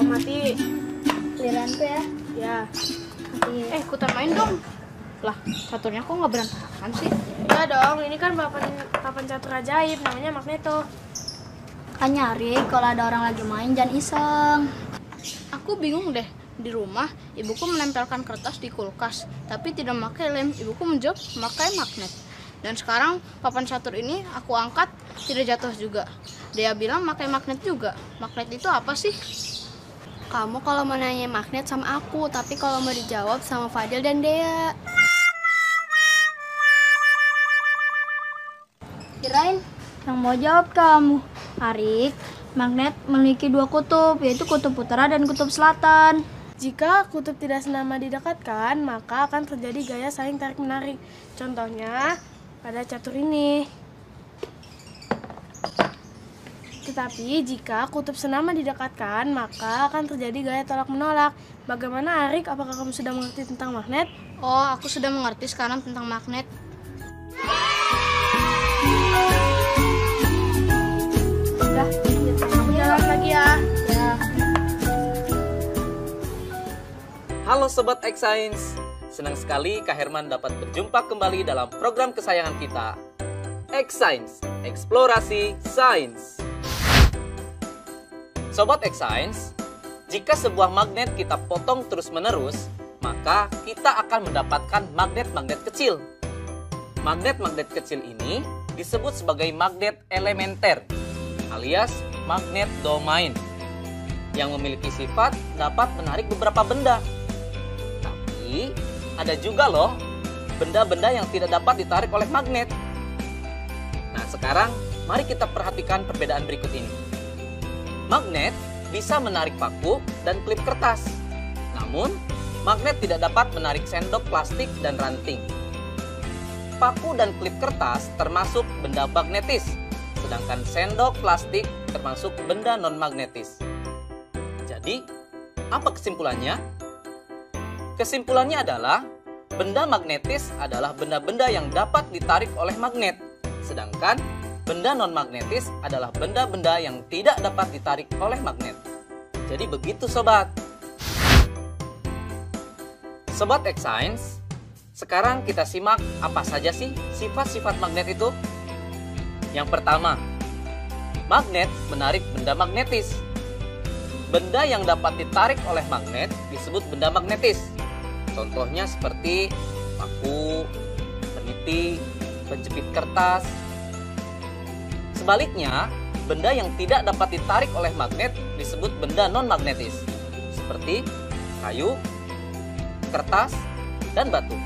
Oh, mati. Giliran tuh ya. Ya. Mati. Ikutan main dong. Lah, caturnya kok nggak berantakan sih? Ya dong, ini kan papan catur ajaib, namanya Magneto. Kan nyari kalau ada orang lagi main jangan iseng. Aku bingung deh. Di rumah, ibuku menempelkan kertas di kulkas, tapi tidak memakai lem. Ibuku menjawab memakai magnet. Dan sekarang papan catur ini aku angkat, tidak jatuh juga. Dia bilang pakai magnet juga. Magnet itu apa sih? Kamu kalau mau nanya magnet sama aku, tapi kalau mau dijawab sama Fadil dan Dea. Kirain yang mau jawab kamu. Arik, magnet memiliki dua kutub, yaitu kutub utara dan kutub selatan. Jika kutub tidak senama didekatkan, maka akan terjadi gaya saling tarik-menarik. Contohnya pada catur ini. Tetapi jika kutub senama didekatkan, maka akan terjadi gaya tolak-menolak. Bagaimana, Arik? Apakah kamu sudah mengerti tentang magnet? Oh, aku sudah mengerti sekarang tentang magnet. Udah, aku jalan lagi ya. Halo Sobat X Science, senang sekali Kak Herman dapat berjumpa kembali dalam program kesayangan kita, X Science, Eksplorasi Sains. Sobat X Science, jika sebuah magnet kita potong terus-menerus, maka kita akan mendapatkan magnet-magnet kecil. Magnet-magnet kecil ini disebut sebagai magnet elementer, alias magnet domain, yang memiliki sifat dapat menarik beberapa benda. Ada juga loh benda-benda yang tidak dapat ditarik oleh magnet. Nah, sekarang mari kita perhatikan perbedaan berikut ini. Magnet bisa menarik paku dan klip kertas. Namun, magnet tidak dapat menarik sendok plastik dan ranting. Paku dan klip kertas termasuk benda magnetis, sedangkan sendok plastik termasuk benda non-magnetis. Jadi, apa kesimpulannya? Kesimpulannya adalah, benda magnetis adalah benda-benda yang dapat ditarik oleh magnet, sedangkan benda non-magnetis adalah benda-benda yang tidak dapat ditarik oleh magnet. Jadi begitu sobat. Sobat X Science, sekarang kita simak apa saja sih sifat-sifat magnet itu. Yang pertama, magnet menarik benda magnetis. Benda yang dapat ditarik oleh magnet disebut benda magnetis. Contohnya seperti paku, peniti, penjepit kertas. Sebaliknya, benda yang tidak dapat ditarik oleh magnet disebut benda non-magnetis, seperti kayu, kertas, dan batu.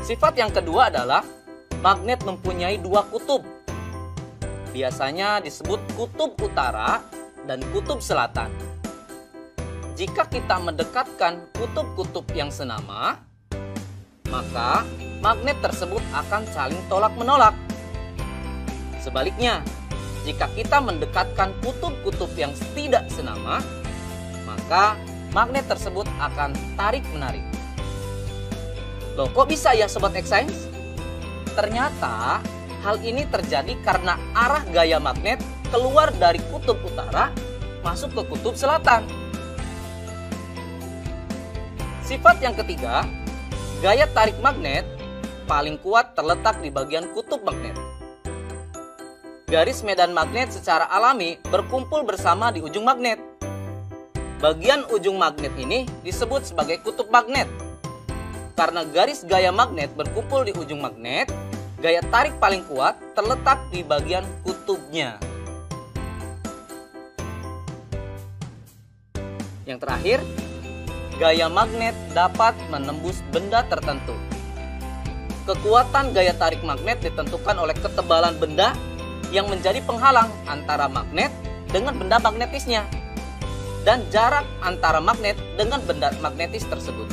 Sifat yang kedua adalah magnet mempunyai dua kutub. Biasanya disebut kutub utara dan kutub selatan. Jika kita mendekatkan kutub-kutub yang senama, maka magnet tersebut akan saling tolak-menolak. Sebaliknya, jika kita mendekatkan kutub-kutub yang tidak senama, maka magnet tersebut akan tarik-menarik. Loh, kok bisa ya Sobat X Science? Ternyata hal ini terjadi karena arah gaya magnet keluar dari kutub utara masuk ke kutub selatan. Sifat yang ketiga, gaya tarik magnet paling kuat terletak di bagian kutub magnet. Garis medan magnet secara alami berkumpul bersama di ujung magnet. Bagian ujung magnet ini disebut sebagai kutub magnet. Karena garis gaya magnet berkumpul di ujung magnet, gaya tarik paling kuat terletak di bagian kutubnya. Yang terakhir, gaya magnet dapat menembus benda tertentu. Kekuatan gaya tarik magnet ditentukan oleh ketebalan benda yang menjadi penghalang antara magnet dengan benda magnetisnya, dan jarak antara magnet dengan benda magnetis tersebut.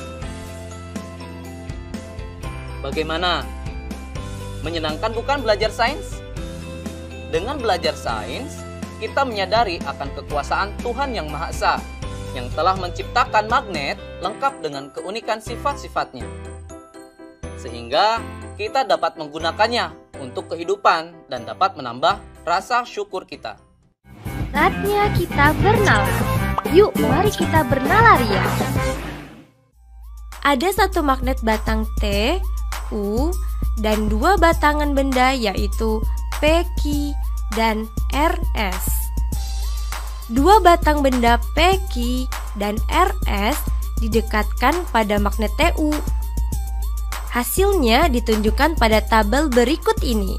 Bagaimana? Menyenangkan bukan belajar sains? Dengan belajar sains, kita menyadari akan kekuasaan Tuhan Yang Maha Esa yang telah menciptakan magnet lengkap dengan keunikan sifat-sifatnya. Sehingga kita dapat menggunakannya untuk kehidupan dan dapat menambah rasa syukur kita. Saatnya kita bernalar. Yuk, mari kita bernalaria. Ada satu magnet batang T, U, dan dua batangan benda yaitu P, Q, dan RS. Dua batang benda P, Q, dan RS didekatkan pada magnet TU. Hasilnya ditunjukkan pada tabel berikut ini.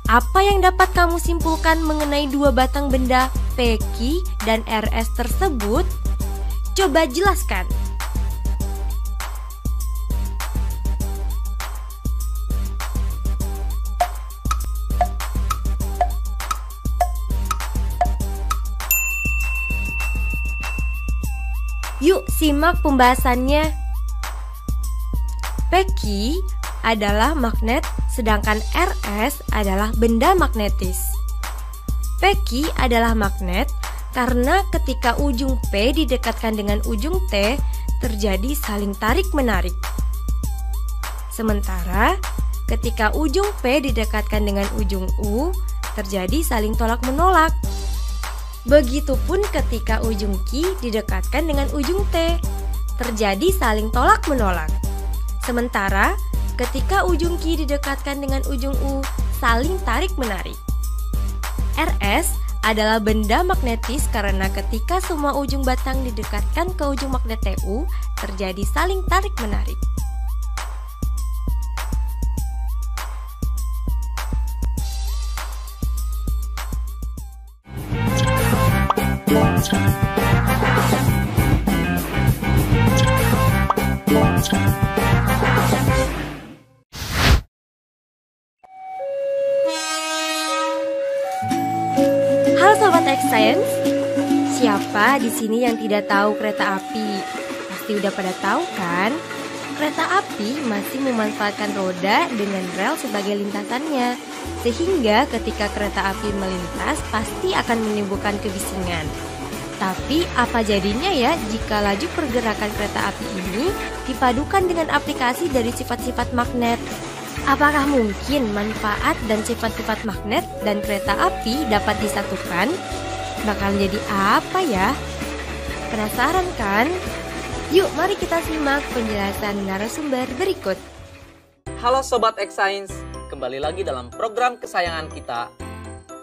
Apa yang dapat kamu simpulkan mengenai dua batang benda P, Q, dan RS tersebut? Coba jelaskan. Yuk simak pembahasannya. P, Q adalah magnet, sedangkan RS adalah benda magnetis. P, Q adalah magnet karena ketika ujung P didekatkan dengan ujung T, terjadi saling tarik-menarik. Sementara ketika ujung P didekatkan dengan ujung U, terjadi saling tolak-menolak. Begitupun ketika ujung Q didekatkan dengan ujung T, terjadi saling tolak-menolak. Sementara ketika ujung Q didekatkan dengan ujung U, saling tarik-menarik. RS adalah benda magnetis karena ketika semua ujung batang didekatkan ke ujung magnet TU, terjadi saling tarik-menarik. Halo Sobat X-Science, siapa di sini yang tidak tahu kereta api? Pasti udah pada tahu kan? Kereta api masih memanfaatkan roda dengan rel sebagai lintasannya, sehingga ketika kereta api melintas pasti akan menimbulkan kebisingan. Tapi apa jadinya ya jika laju pergerakan kereta api ini dipadukan dengan aplikasi dari sifat-sifat magnet? Apakah mungkin manfaat dan sifat-sifat magnet dan kereta api dapat disatukan? Bakal jadi apa ya? Penasaran kan? Yuk mari kita simak penjelasan narasumber berikut. Halo Sobat X-Science, kembali lagi dalam program kesayangan kita,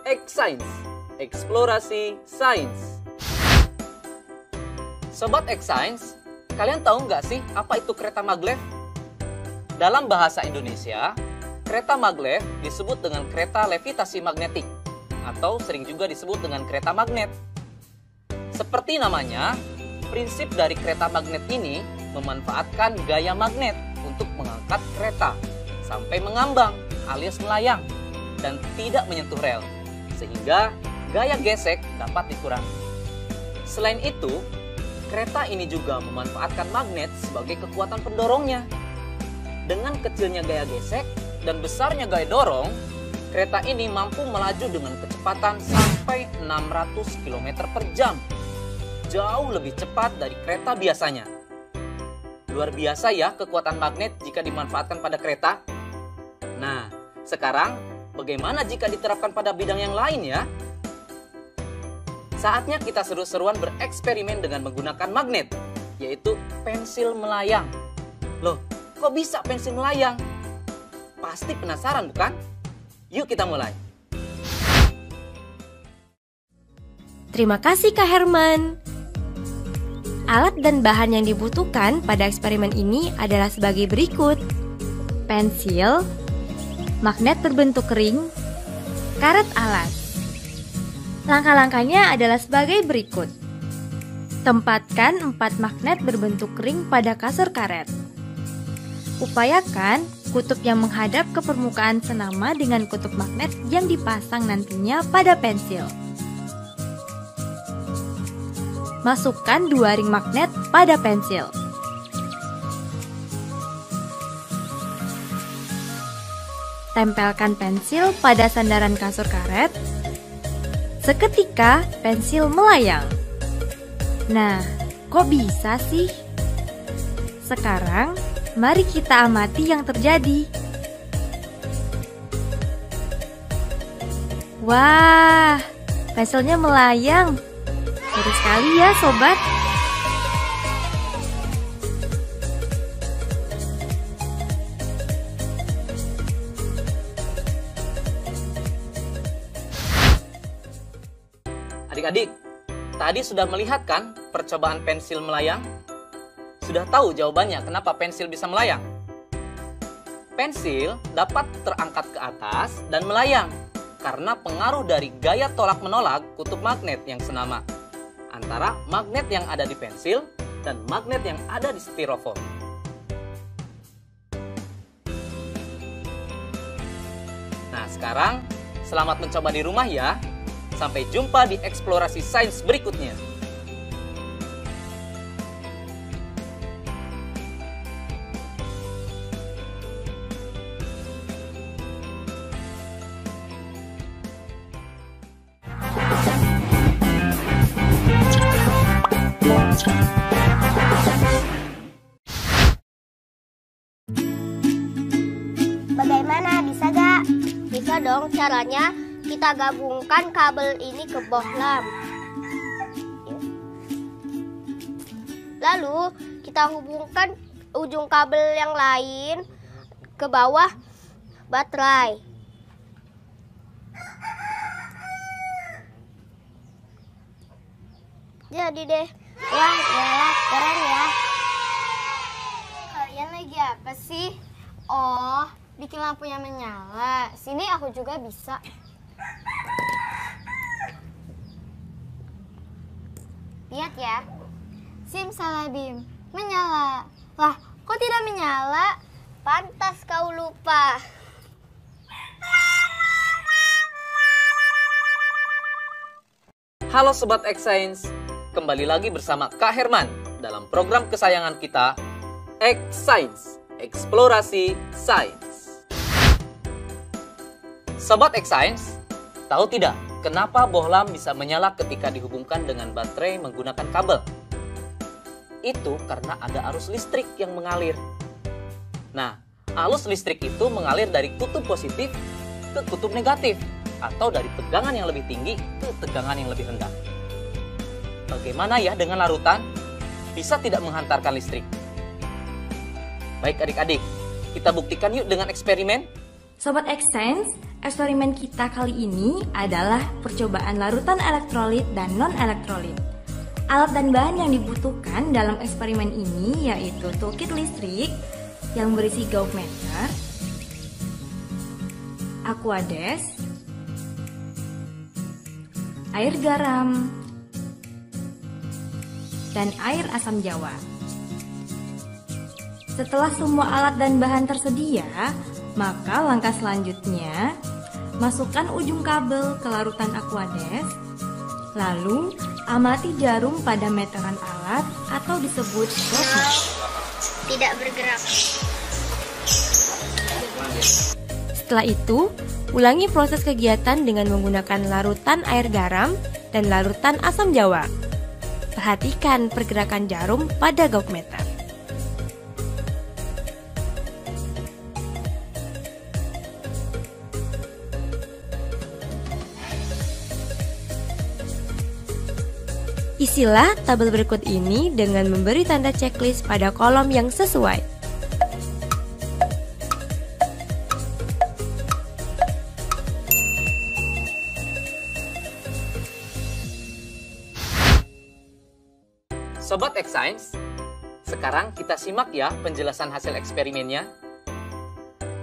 X-Science, Eksplorasi Sains. Sobat X-Science, kalian tahu nggak sih apa itu kereta maglev? Dalam bahasa Indonesia, kereta maglev disebut dengan kereta levitasi magnetik atau sering juga disebut dengan kereta magnet. Seperti namanya, prinsip dari kereta magnet ini memanfaatkan gaya magnet untuk mengangkat kereta sampai mengambang alias melayang dan tidak menyentuh rel, sehingga gaya gesek dapat dikurangi. Selain itu, kereta ini juga memanfaatkan magnet sebagai kekuatan pendorongnya. Dengan kecilnya gaya gesek dan besarnya gaya dorong, kereta ini mampu melaju dengan kecepatan sampai 600 km per jam. Jauh lebih cepat dari kereta biasanya. Luar biasa ya kekuatan magnet jika dimanfaatkan pada kereta. Nah, sekarang bagaimana jika diterapkan pada bidang yang lain ya? Saatnya kita seru-seruan bereksperimen dengan menggunakan magnet, yaitu pensil melayang. Loh, kok bisa pensil melayang? Pasti penasaran bukan? Yuk kita mulai. Terima kasih Kak Herman. Alat dan bahan yang dibutuhkan pada eksperimen ini adalah sebagai berikut: pensil, magnet berbentuk ring, karet alat. Langkah-langkahnya adalah sebagai berikut. Tempatkan 4 magnet berbentuk ring pada kasur karet. Upayakan kutub yang menghadap ke permukaan senama dengan kutub magnet yang dipasang nantinya pada pensil. Masukkan 2 ring magnet pada pensil. tempelkan pensil pada sandaran kasur karet. Seketika pensil melayang. Nah, kok bisa sih? Sekarang, mari kita amati yang terjadi. Wah, pensilnya melayang. Seru sekali ya, sobat. Adik-adik, tadi sudah melihat kan percobaan pensil melayang? Sudah tahu jawabannya kenapa pensil bisa melayang? Pensil dapat terangkat ke atas dan melayang karena pengaruh dari gaya tolak-menolak kutub magnet yang senama antara magnet yang ada di pensil dan magnet yang ada di styrofoam. Nah, sekarang selamat mencoba di rumah ya. Sampai jumpa di eksplorasi sains berikutnya. Bagaimana? Bisa gak? Bisa dong, caranya kita gabungkan kabel ini ke bohlam. Lalu kita hubungkan ujung kabel yang lain ke bawah baterai. Jadi deh. Wah, nyala, keren ya. Kalian lagi apa sih? Oh, bikin lampunya menyala. Sini aku juga bisa. Lihat ya. Simsalabim, menyala. Lah, kok tidak menyala? Pantas kau lupa. Halo Sobat X-Science, kembali lagi bersama Kak Herman dalam program kesayangan kita, X-Science, Eksplorasi Sains. Sobat X-Science, tahu tidak kenapa bohlam bisa menyala ketika dihubungkan dengan baterai menggunakan kabel? Itu karena ada arus listrik yang mengalir. Nah, arus listrik itu mengalir dari kutub positif ke kutub negatif, atau dari tegangan yang lebih tinggi ke tegangan yang lebih rendah. Bagaimana ya dengan larutan? Bisa tidak menghantarkan listrik? Baik adik-adik, kita buktikan yuk dengan eksperimen. Sobat X-Science, eksperimen kita kali ini adalah percobaan larutan elektrolit dan non-elektrolit. Alat dan bahan yang dibutuhkan dalam eksperimen ini yaitu toolkit listrik yang berisi gauge-meter, aquades, air garam, dan air asam jawa. Setelah semua alat dan bahan tersedia, maka langkah selanjutnya, masukkan ujung kabel ke larutan aquades, lalu amati jarum pada meteran alat atau disebut gauge. Tidak bergerak. Setelah itu, ulangi proses kegiatan dengan menggunakan larutan air garam dan larutan asam jawa. Perhatikan pergerakan jarum pada gauge meter. Isilah tabel berikut ini dengan memberi tanda checklist pada kolom yang sesuai. Sobat X-Science, sekarang kita simak ya penjelasan hasil eksperimennya.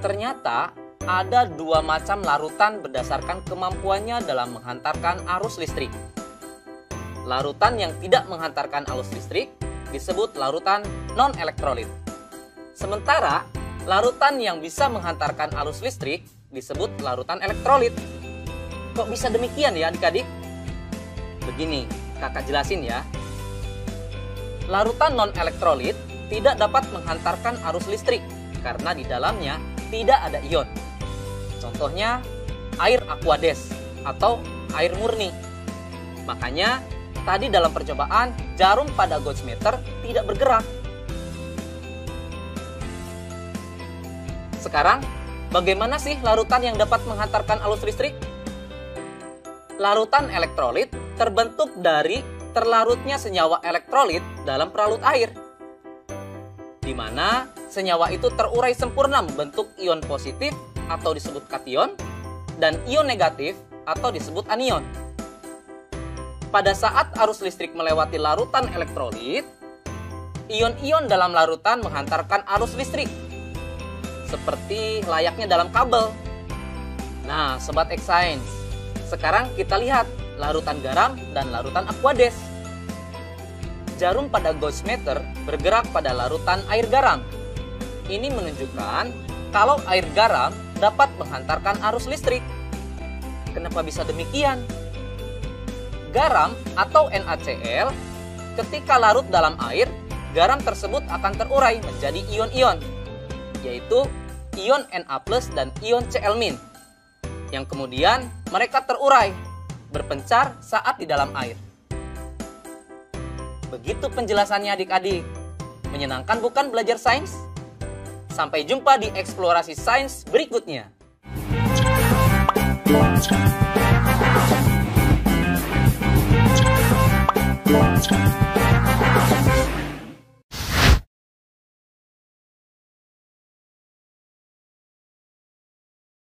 Ternyata ada dua macam larutan berdasarkan kemampuannya dalam menghantarkan arus listrik. Larutan yang tidak menghantarkan arus listrik disebut larutan non-elektrolit. Sementara larutan yang bisa menghantarkan arus listrik disebut larutan elektrolit. Kok bisa demikian ya adik-adik? Begini, kakak jelasin ya. Larutan non-elektrolit tidak dapat menghantarkan arus listrik karena di dalamnya tidak ada ion. Contohnya air Aquades atau air murni. Makanya tadi dalam percobaan jarum pada gauge meter tidak bergerak. Sekarang, bagaimana sih larutan yang dapat menghantarkan arus listrik? Larutan elektrolit terbentuk dari terlarutnya senyawa elektrolit dalam peralut air, di mana senyawa itu terurai sempurna membentuk ion positif atau disebut kation dan ion negatif atau disebut anion. Pada saat arus listrik melewati larutan elektrolit, ion-ion dalam larutan menghantarkan arus listrik, seperti layaknya dalam kabel. Nah, Sobat X-Science, sekarang kita lihat larutan garam dan larutan Aquades. Jarum pada gauge meter bergerak pada larutan air garam. Ini menunjukkan kalau air garam dapat menghantarkan arus listrik. Kenapa bisa demikian? Garam atau NaCl ketika larut dalam air, garam tersebut akan terurai menjadi ion-ion, yaitu ion Na+ dan ion Cl-, yang kemudian mereka terurai, berpencar saat di dalam air. Begitu penjelasannya adik-adik. Menyenangkan bukan belajar sains? Sampai jumpa di eksplorasi sains berikutnya.